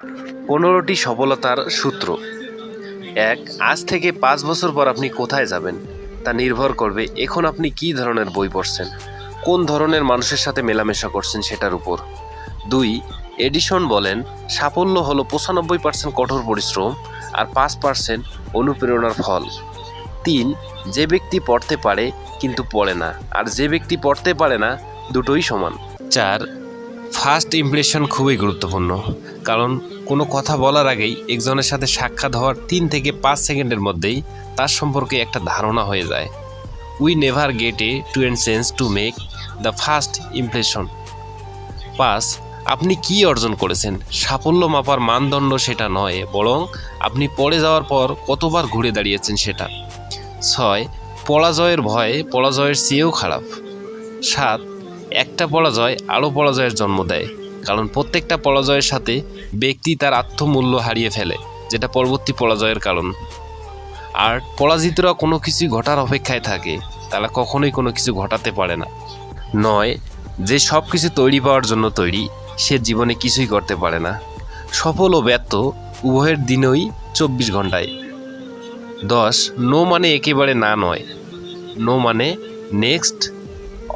15টি সফলতার সূত্র। 1. আজ থেকে 5 বছর পর আপনি কোথায় যাবেন তা নির্ভর করবে এখন আপনি কী ধরনের বই পড়ছেন, কোন ধরনের মানুষের সাথে মেলামেশা করছেন সেটার উপর। 2. এডিসন বলেন, সাফল্য হলো 95% কঠোর পরিশ্রম আর 5% অনুপ্রেরণার ফল। 3. যে ব্যক্তি পড়তে পারে কিন্তু পড়ে না, আর যে ব্যক্তি পড়তে পারে না, দুটোই সমান। 4. ফার্স্ট ইমপ্রেশন খুবই গুরুত্বপূর্ণ, কারণ কোনো কথা বলার আগেই একজনের সাথে সাক্ষাৎ হওয়ার 3 থেকে 5 সেকেন্ডের মধ্যেই তার সম্পর্কে একটা ধারণা হয়ে যায়। We never get a second chance to make the first impression. 5. আপনি কি অর্জন করেছেন, সাফল্য মাপার মানদণ্ড সেটা নয়, বরং আপনি পড়ে যাওয়ার পর কতবার ঘুরে দাঁড়িয়েছেন সেটা। 6. পরাজয়ের ভয় পরাজয়ের চেয়েও খারাপ। 7. একটা পরাজয় আরও পরাজয়ের জন্ম দেয়, কারণ প্রত্যেকটা পরাজয়ের সাথে ব্যক্তি তার আত্মমূল্য হারিয়ে ফেলে, যেটা পরবর্তী পরাজয়ের কারণ। আর পরাজিতরা কোনো কিছু ঘটার অপেক্ষায় থাকে, তারা কখনোই কোনো কিছু ঘটাতে পারে না। 9. যে সব কিছু তৈরি পাওয়ার জন্য তৈরি, সে জীবনে কিছুই করতে পারে না। সফল ও ব্যর্থ উভয়ের দিনই 24 ঘন্টায়। 10. নো মানে একেবারে না নয়, নো মানে নেক্সট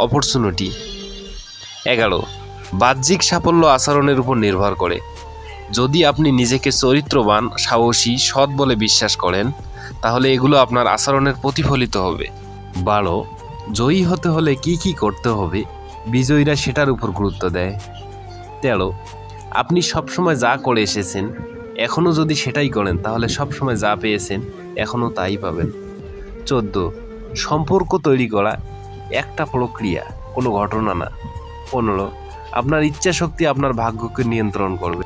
অপরচুনিটি। 11. বাহ্যিক সাফল্য আচরণের উপর নির্ভর করে। যদি আপনি নিজেকে চরিত্রবান, সাহসী, সৎ বলে বিশ্বাস করেন, তাহলে এগুলো আপনার আচরণের প্রতিফলিত হবে। 12. জয়ী হতে হলে কি কি করতে হবে, বিজয়ীরা সেটার উপর গুরুত্ব দেয়। 13. আপনি সবসময় যা করে এসেছেন, এখনও যদি সেটাই করেন, তাহলে সবসময় যা পেয়েছেন এখনও তাই পাবেন। 14. সম্পর্ক তৈরি করা একটা প্রক্রিয়া, কোনো ঘটনা না। 15. আপনার ইচ্ছাশক্তি আপনার ভাগ্যকে নিয়ন্ত্রণ করবে।